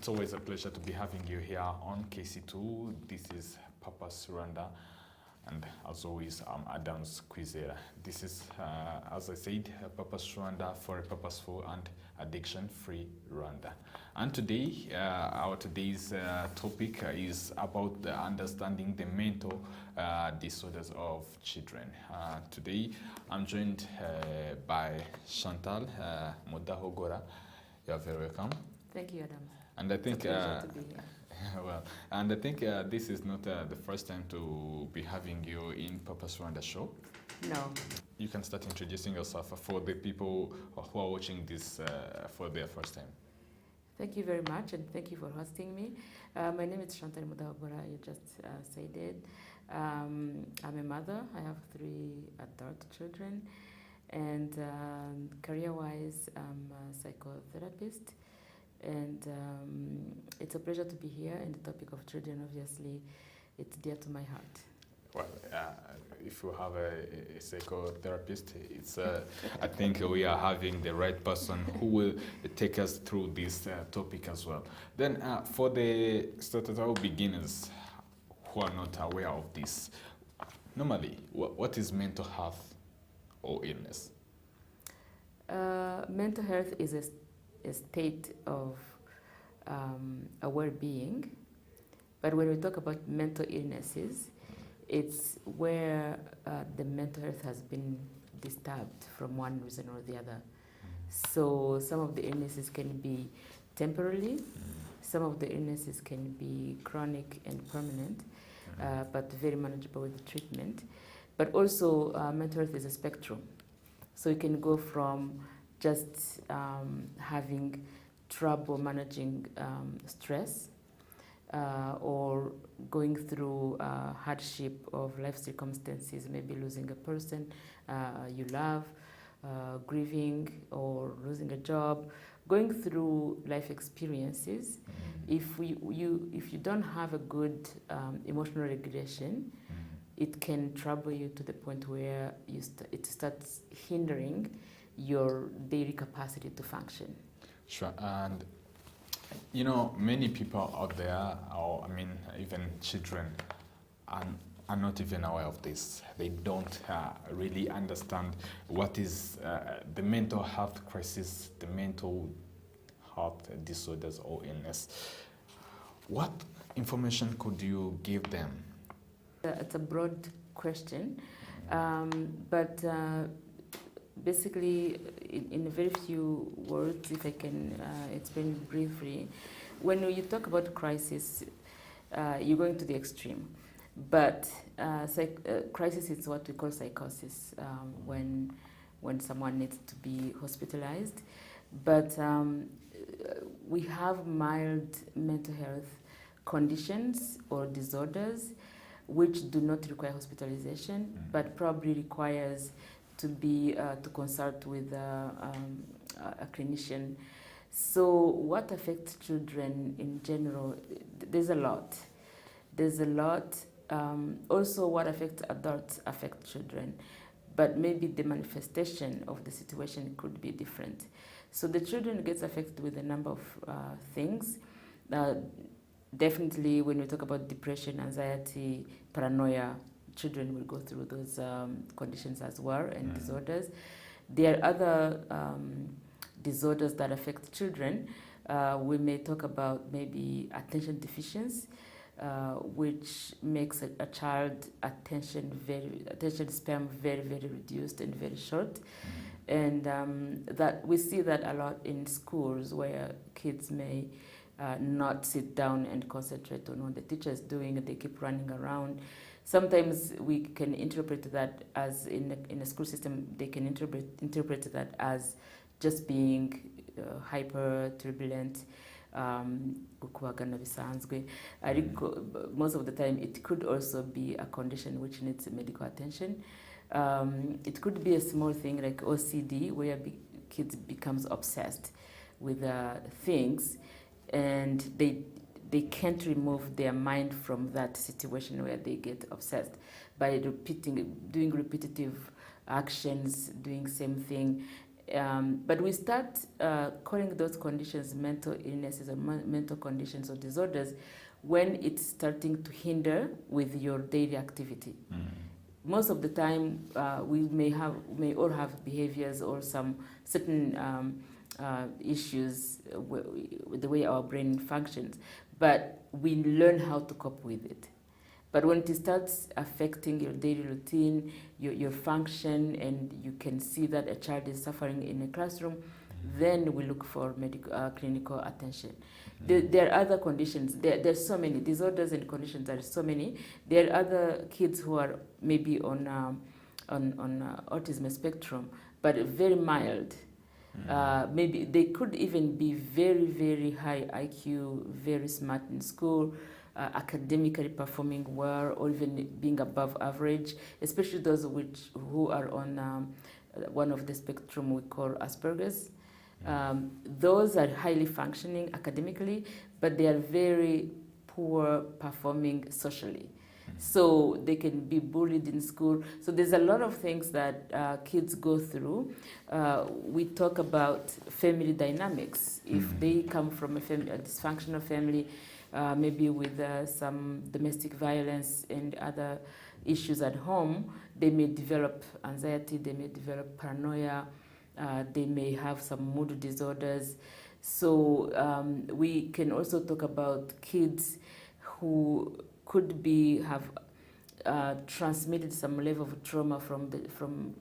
It's always a pleasure to be having you here on KC2. This is Purpose Rwanda, and as always, I'm Adams Kwizera. This is, as I said, Purpose Rwanda for a purposeful and addiction-free Rwanda. And today, our today's topic is about the understanding the mental disorders of children. Today, I'm joined by Chantal Mudahogora. You are very welcome. Thank you, Adams. And I think, it's a pleasure to be here. well, and I think this is not the first time to be having you in Purpose Rwanda show. No. You can start introducing yourself for the people who are watching this for their first time. Thank you very much, and thank you for hosting me. My name is Chantal Mudahogora. You just said it. I'm a mother. I have 3 adult children, and career-wise, I'm a psychotherapist. And it's a pleasure to be here, and the topic of children, obviously, it's dear to my heart. Well, if you have a psychotherapist, it's I think we are having the right person who will take us through this topic as well. Then for the starter beginners who are not aware of this, normally, what is mental health or illness? Mental health is a state of a well-being, but when we talk about mental illnesses, it's where the mental health has been disturbed from one reason or the other. So some of the illnesses can be temporary, some of the illnesses can be chronic and permanent, but very manageable with treatment. But also mental health is a spectrum. So you can go from just having trouble managing stress, or going through hardship of life circumstances, maybe losing a person you love, grieving or losing a job, going through life experiences. If you don't have a good emotional regulation, it can trouble you to the point where it starts hindering your daily capacity to function. Sure. And you know, many people out there, or I mean, even children, are not even aware of this. They don't really understand what is the mental health crisis, the mental health disorders or illness. What information could you give them? It's a broad question, but basically, in very few words, if I can explain briefly, when you talk about crisis, you're going to the extreme. But crisis is what we call psychosis, when someone needs to be hospitalized. But we have mild mental health conditions or disorders which do not require hospitalization, but probably requires to consult with a clinician. So what affects children in general, there's a lot. Also what affects adults affects children, but maybe the manifestation of the situation could be different. So the children gets affected with a number of things. Definitely when we talk about depression, anxiety, paranoia, children will go through those conditions as well, and disorders. There are other disorders that affect children. We may talk about maybe attention deficiency, which makes a child attention span very, very reduced and very short. And that we see that a lot in schools, where kids may not sit down and concentrate on what the teacher is doing, and they keep running around. Sometimes we can interpret that as, in a school system, they can interpret that as just being hyper turbulent, most of the time it could also be a condition which needs medical attention. It could be a small thing like OCD, where kids becomes obsessed with things, and they can't remove their mind from that situation where they get obsessed by doing repetitive actions, doing same thing, But we start calling those conditions mental illnesses or mental conditions or disorders when it's starting to hinder with your daily activity. Most of the time, we may all have behaviors or some certain issues with the way our brain functions, but we learn how to cope with it. But when it starts affecting your daily routine, your function, and you can see that a child is suffering in a classroom, then we look for clinical attention. There are other conditions. There's so many disorders and conditions. There are so many. There are other kids who are maybe on autism spectrum, but very mild. Maybe they could even be very, very high IQ, very smart in school, academically performing well, or even being above average, especially those who are on one of the spectrum we call Asperger's. Those are highly functioning academically, but they are very poor performing socially. So they can be bullied in school. So there's a lot of things that kids go through. We talk about family dynamics. If they come from a dysfunctional family, maybe with some domestic violence and other issues at home, they may develop anxiety, they may develop paranoia, they may have some mood disorders. So we can also talk about kids who could have transmitted some level of trauma from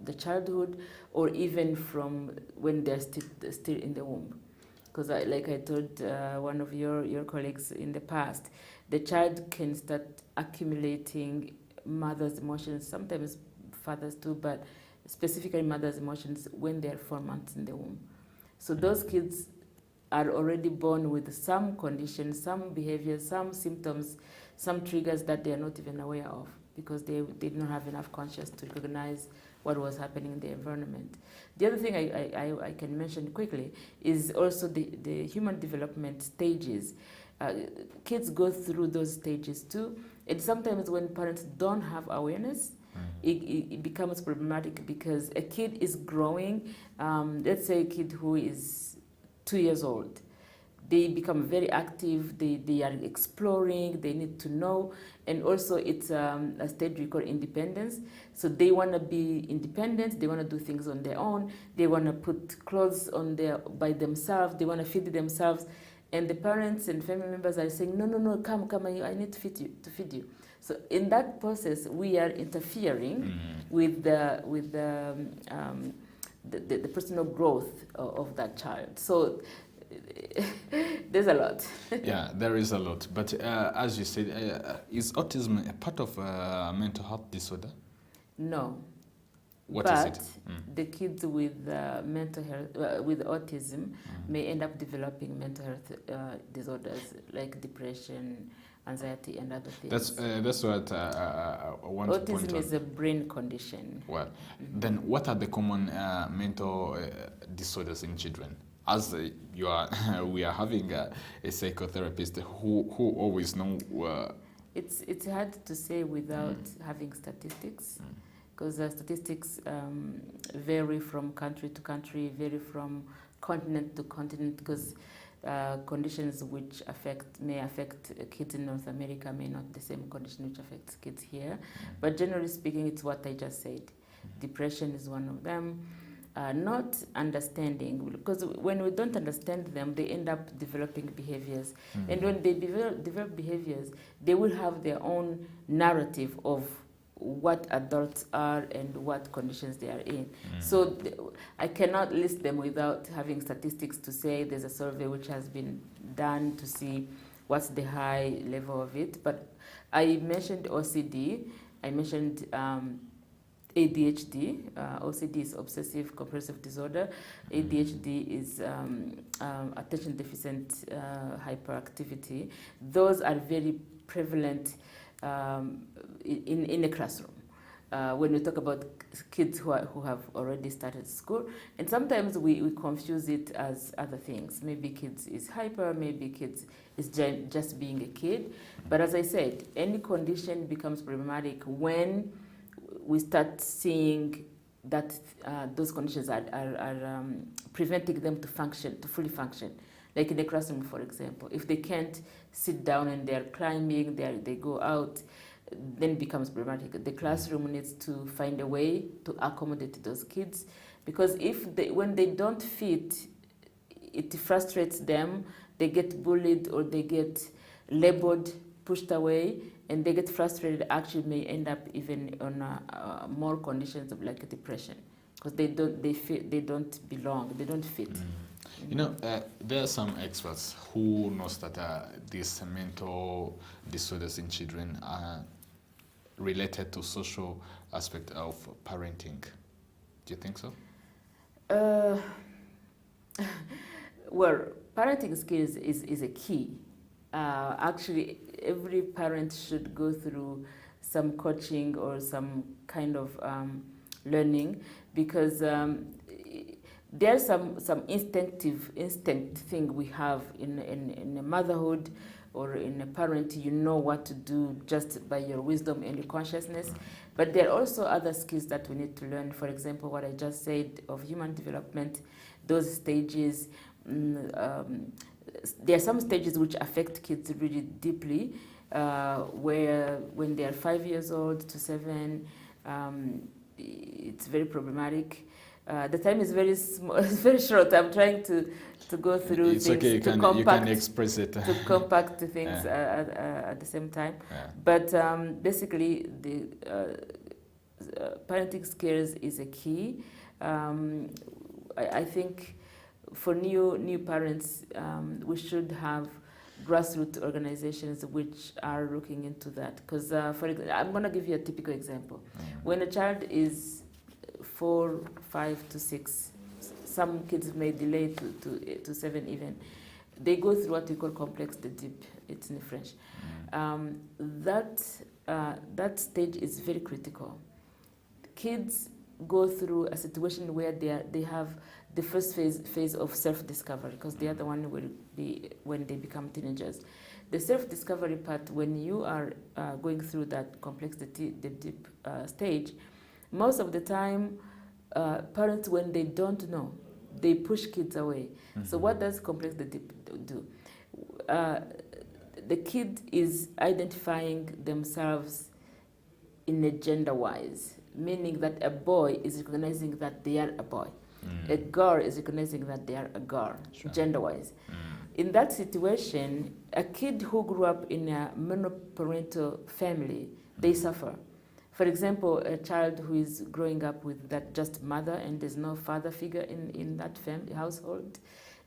the childhood, or even from when they're still in the womb. Because like I told one of your colleagues in the past, the child can start accumulating mother's emotions, sometimes fathers too, but specifically mother's emotions when they're 4 months in the womb. So those kids are already born with some conditions, some behaviors, some symptoms, some triggers that they are not even aware of, because they did not have enough conscience to recognize what was happening in the environment. The other thing I can mention quickly is also the human development stages. Kids go through those stages too, and sometimes when parents don't have awareness, it becomes problematic, because a kid is growing. Let's say a kid who is 2 years old. They become very active, they are exploring, they need to know, and also it's a stage we call independence. So they want to be independent, they want to do things on their own, they want to put clothes on by themselves, they want to feed themselves, and the parents and family members are saying, no, come, I need to feed you. So in that process, we are interfering with the personal growth of that child. So there's a lot. Yeah, there is a lot. But as you said, is autism a part of mental health disorder? No. What but is it? The kids with mental health, with autism, may end up developing mental health disorders like depression, anxiety, and other things. That's what I want to point out. Autism is a brain condition. Well, then what are the common mental disorders in children? As we are having a psychotherapist who always know. It's hard to say without having statistics, because statistics vary from country to country, vary from continent to continent, because conditions which may affect kids in North America may not be the same condition which affects kids here. But generally speaking, it's what I just said. Depression is one of them. Not understanding, because when we don't understand them, they end up developing behaviors. And when they develop behaviors, they will have their own narrative of what adults are and what conditions they are in. So I cannot list them without having statistics to say there's a survey which has been done to see what's the high level of it. But I mentioned OCD, I mentioned ADHD. OCD is obsessive compulsive disorder. ADHD is attention deficit hyperactivity. Those are very prevalent in a classroom. When we talk about kids who have already started school, and sometimes we confuse it as other things. Maybe kids is hyper, maybe kids is just being a kid. But as I said, any condition becomes problematic when we start seeing that those conditions are preventing them to fully function. Like in the classroom, for example, if they can't sit down and they're climbing, they go out, then it becomes problematic. The classroom needs to find a way to accommodate those kids, because when they don't fit, it frustrates them. They get bullied or they get labeled, pushed away, and they get frustrated. Actually, may end up even on more conditions of like depression, because they don't belong, they don't fit. You know, there are some experts who knows that these mental disorders in children are related to social aspect of parenting. Do you think so? Well, parenting skills is a key. Actually, every parent should go through some coaching or some kind of learning, because there's some instinct thing we have in a motherhood or in a parent. You know what to do just by your wisdom and your consciousness. But there are also other skills that we need to learn. For example, what I just said of human development, those stages. There are some stages which affect kids really deeply, where when they are 5 years old to 7, it's very problematic. The time is very small, it's very short. I'm trying to go through it's things okay. You can express it. to compact the things at the same time. Yeah. But basically, the parenting skills is a key. I think for new parents, we should have grassroots organizations which are looking into that. Because, for example, I'm going to give you a typical example. When a child is 4, 5 to 6, some kids may delay to 7 even, they go through what we call complex de Oedipe. It's in French. That stage is very critical. Kids go through a situation where they have the first phase of self-discovery, because the other one will be when they become teenagers. The self-discovery part, when you are going through that complex de Oedipe stage, most of the time, parents, when they don't know, they push kids away. So what does complex de Oedipe do? The kid is identifying themselves in a gender-wise, meaning that a boy is recognizing that they are a boy. A girl is recognizing that they are a girl, gender-wise. In that situation, a kid who grew up in a monoparental family, they suffer. For example, a child who is growing up with that just mother and there's no father figure in that family household,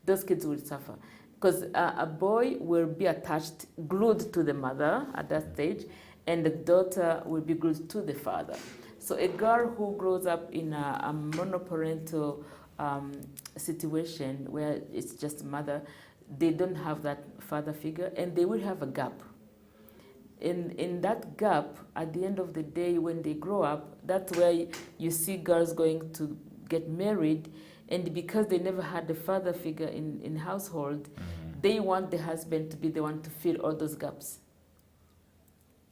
those kids will suffer. Because a boy will be attached, glued to the mother at that stage, and the daughter will be glued to the father. So a girl who grows up in a monoparental situation where it's just mother, they don't have that father figure, and they will have a gap. In that gap, at the end of the day, when they grow up, that's where you see girls going to get married, and because they never had a father figure in household, they want the husband to be the one to fill all those gaps.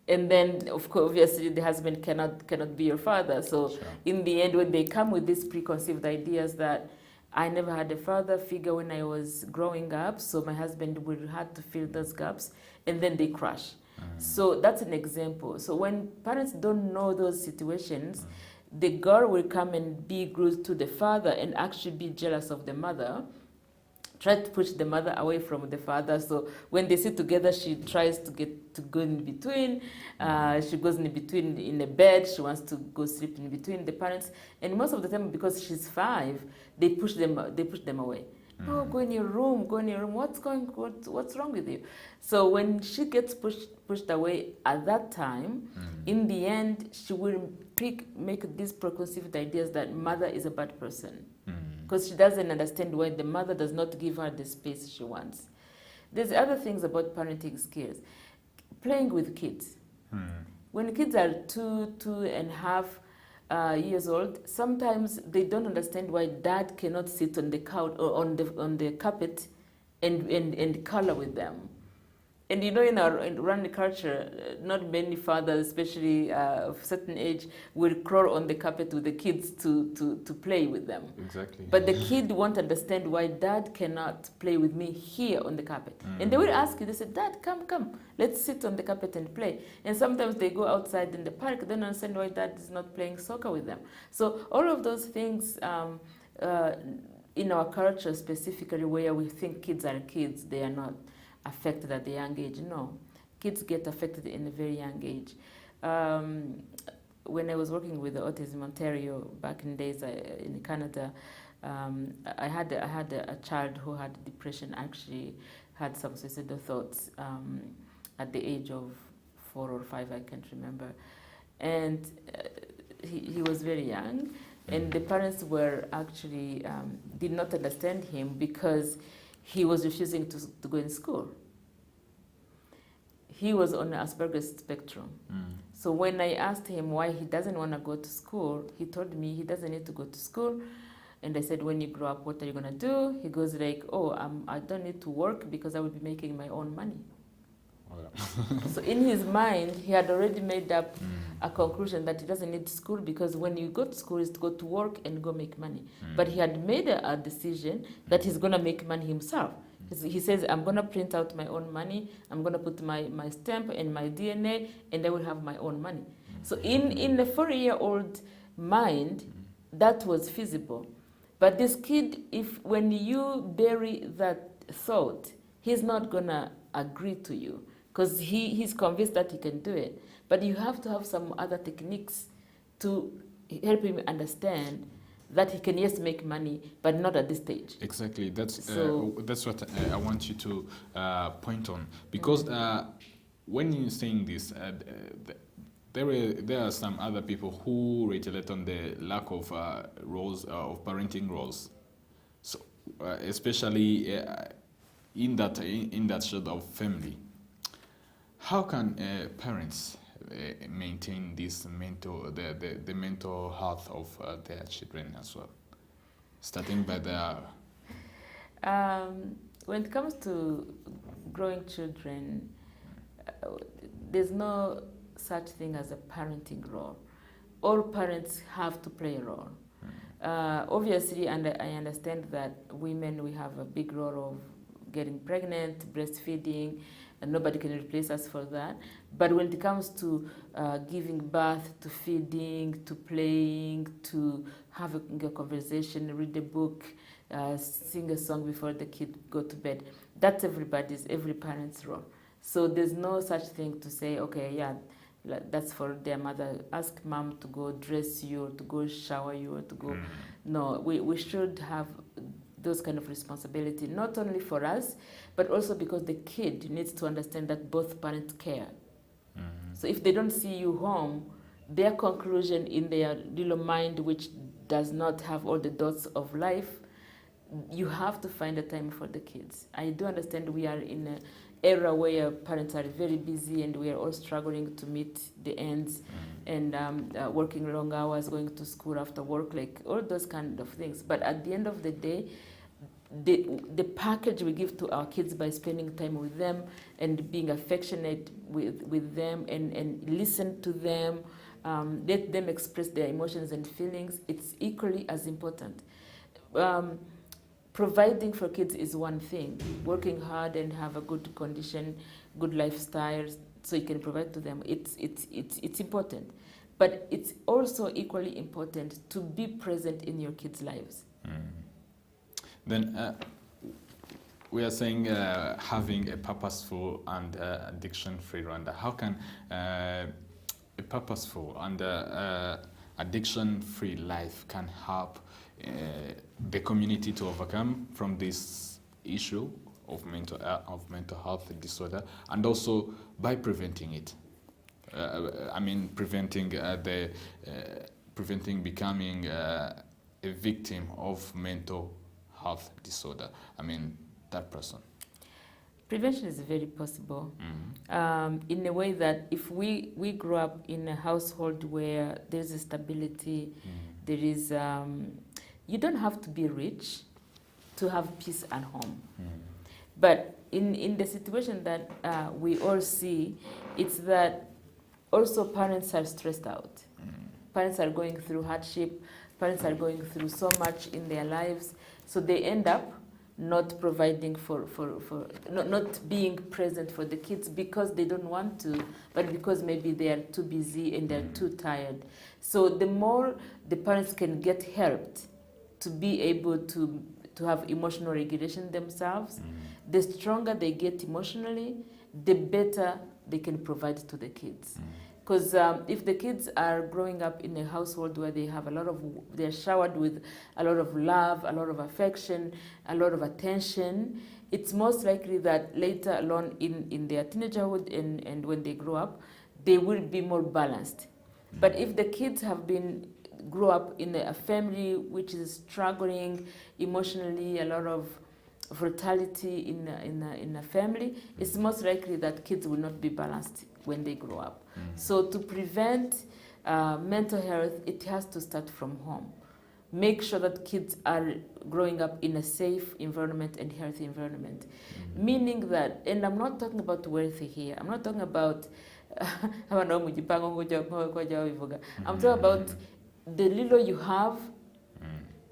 And then, of course, obviously, the husband cannot be your father. So in the end, when they come with these preconceived ideas that I never had a father figure when I was growing up, so my husband will have to fill those gaps, and then they crash. So that's an example. So when parents don't know those situations, the girl will come and be glued to the father and actually be jealous of the mother, try to push the mother away from the father. So when they sit together, she tries to go in between. She goes in between in the bed. She wants to go sleep in between the parents. And most of the time, because she's 5, they push them away. Oh, go in your room. What's wrong with you? So when she gets pushed away at that time, in the end, she will make these preconceived ideas that mother is a bad person, because she doesn't understand why the mother does not give her the space she wants. There's other things about parenting skills. Playing with kids. When kids are 2.5 years old, sometimes they don't understand why dad cannot sit on the couch or on the carpet and color with them. And you know, in our Rwanda culture, not many fathers, especially of certain age, will crawl on the carpet with the kids to play with them. Exactly. But the kid won't understand why dad cannot play with me here on the carpet. And they will ask you, they say, Dad, come, let's sit on the carpet and play. And sometimes they go outside in the park, they don't understand why dad is not playing soccer with them. So all of those things in our culture specifically, where we think kids are kids, they are not affected at a young age. No, kids get affected in a very young age. When I was working with the Autism Ontario back in days in Canada, I had a child who had depression, actually had some suicidal thoughts at the age of 4 or 5, I can't remember. And he was very young, and the parents were actually did not understand him because he was refusing to go in school. He was on the Asperger's spectrum. So when I asked him why he doesn't want to go to school, he told me he doesn't need to go to school. And I said, when you grow up, what are you going to do? He goes like, I don't need to work because I will be making my own money. Oh, yeah. So in his mind, he had already made up a conclusion that he doesn't need school because when you go to school is to go to work and go make money. But he had made a decision that he's going to make money himself. He says, I'm going to print out my own money, I'm going to put my stamp and my DNA, and I will have my own money. So in a 4-year-old mind, that was feasible. But this kid, when you bury that thought, he's not going to agree to you because he's convinced that he can do it. But you have to have some other techniques to help him understand that he can, yes, make money, but not at this stage. Exactly. That's what I want you to point on. Because when you're saying this, there are some other people who retaliate on the lack of roles, of parenting roles. So, especially in that sort of family. How can parents maintain this the mental health of their children as well, starting by their when it comes to growing children, there's no such thing as a parenting role. All parents have to play a role. Obviously, and I understand that women, we have a big role of getting pregnant, breastfeeding, and nobody can replace us for that. But when it comes to giving birth, to feeding, to playing, to having a conversation, read a book, sing a song before the kid go to bed, that's every parent's role. So there's no such thing to say, okay, yeah, that's for their mother. Ask mom to go dress you, or to go shower you, or to go. No, we should have those kind of responsibility, not only for us, but also because the kid needs to understand that both parents care. So if they don't see you home, their conclusion in their little mind, which does not have all the dots of life, you have to find a time for the kids. I do understand we are in an era where parents are very busy and we are all struggling to meet the ends and working long hours, going to school after work, like all those kind of things. But at the end of the day, the package we give to our kids by spending time with them and being affectionate with them and listen to them, let them express their emotions and feelings, it's equally as important. Providing for kids is one thing. Working hard and have a good condition, good lifestyle, so you can provide to them, it's important. But it's also equally important to be present in your kids' lives. Then we are saying having a purposeful and addiction-free Rwanda. How can a purposeful and addiction-free life can help the community to overcome from this issue of mental health disorder, and also by preventing it? Preventing becoming a victim of mental health disorder. That person. Prevention is very possible in a way that if we grow up in a household where there's a stability, there is, you don't have to be rich to have peace at home. But in the situation that we all see, it's that also parents are stressed out. Parents are going through hardship. Parents are going through so much in their lives, so they end up not providing not being present for the kids because they don't want to, but because maybe they are too busy and they're too tired. So the more the parents can get helped to be able to have emotional regulation themselves, the stronger they get emotionally, the better they can provide to the kids. Because if the kids are growing up in a household where they have they're showered with a lot of love, a lot of affection, a lot of attention, it's most likely that later along in their teenagerhood and when they grow up, they will be more balanced. But if the kids grow up in a family which is struggling emotionally, a lot of brutality in a family, it's most likely that kids will not be balanced when they grow up. So to prevent mental health, it has to start from home. Make sure that kids are growing up in a safe environment and healthy environment. Meaning that, and I'm not talking about wealthy here, I'm not talking about I'm talking about the little you have,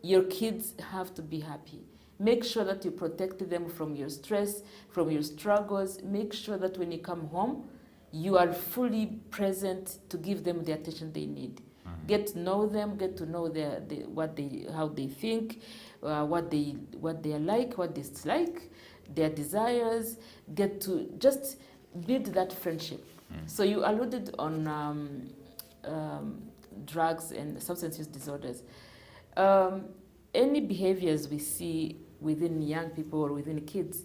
your kids have to be happy. Make sure that you protect them from your stress, from your struggles. Make sure that when you come home, you are fully present to give them the attention they need. Get to know them, get to know how they think, what they are like, what they dislike, their desires. Get to just build that friendship. So you alluded on drugs and substance use disorders. Any behaviors we see within young people or within kids,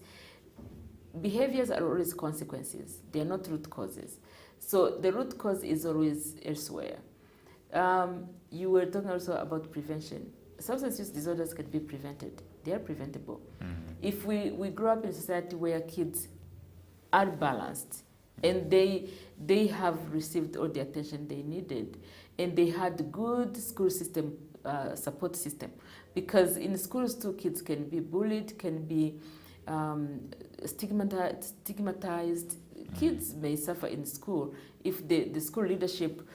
behaviors are always consequences. They are not root causes. So the root cause is always elsewhere. You were talking also about prevention. Substance use disorders can be prevented. They are preventable. If we grow up in a society where kids are balanced and they have received all the attention they needed and they had good school system, support system, because in schools too, kids can be bullied, can be stigmatized. Kids may suffer in school if the school leadership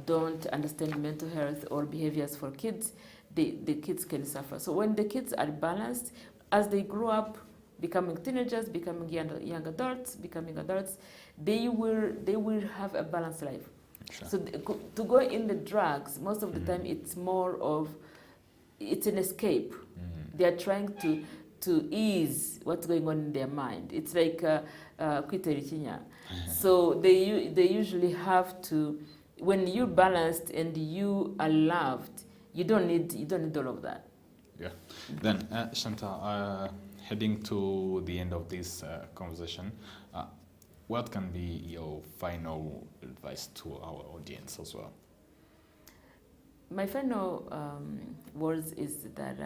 don't understand mental health or behaviors for kids. The kids can suffer. So when the kids are balanced, as they grow up, becoming teenagers, becoming young adults, becoming adults, they will have a balanced life. Sure. So to go in the drugs, most of the time it's more of, it's an escape. They are trying to ease what's going on in their mind. It's like kwitera. So they usually have to, when you're balanced and you are loved, you don't need all of that. Yeah. Then Shanta, heading to the end of this conversation, what can be your final advice to our audience as well? My final words is that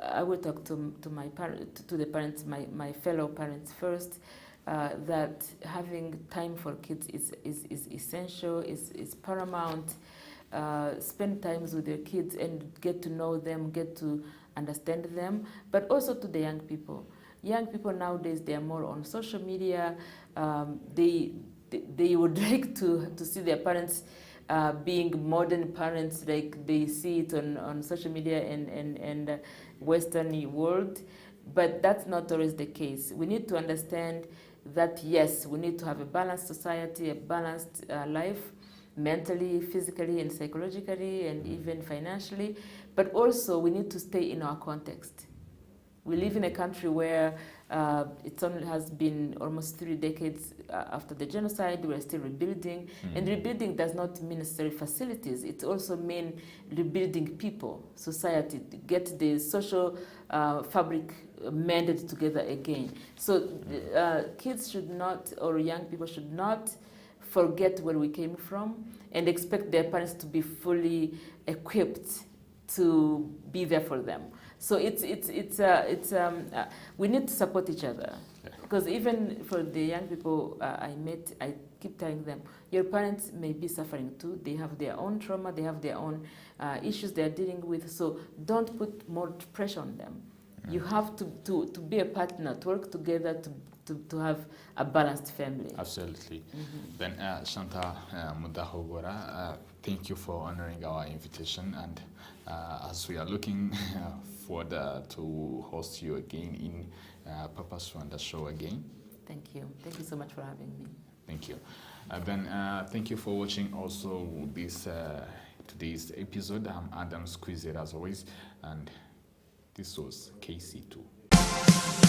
I will talk to the parents, my fellow parents first, that having time for kids is essential, is paramount. Spend times with your kids and get to know them, get to understand them, but also to the young people. Young people nowadays, they are more on social media. They would like to see their parents being modern parents, like they see it on social media and Western world, but that's not always the case. We need to understand that yes, we need to have a balanced society, a balanced life, mentally, physically, and psychologically, and even financially, but also we need to stay in our context. We live in a country where it only has been almost 3 decades after the genocide. We're still rebuilding. And rebuilding does not mean necessarily facilities. It also means rebuilding people, society, to get the social fabric mended together again. So kids should not, or young people should not, forget where we came from and expect their parents to be fully equipped to be there for them. So we need to support each other, because even for the young people I met, I keep telling them, your parents may be suffering too. They have their own trauma, they have their own issues they are dealing with. So don't put more pressure on them. You have to be a partner, to work together to have a balanced family. Absolutely. Then Shanta Mudahogora, thank you for honoring our invitation, and as we are looking forward to host you again in Papa Rwanda show again. Thank you. Thank you so much for having me. Thank you. Then thank you for watching also this today's episode. I'm Adams Kwizera as always, and this was KC2.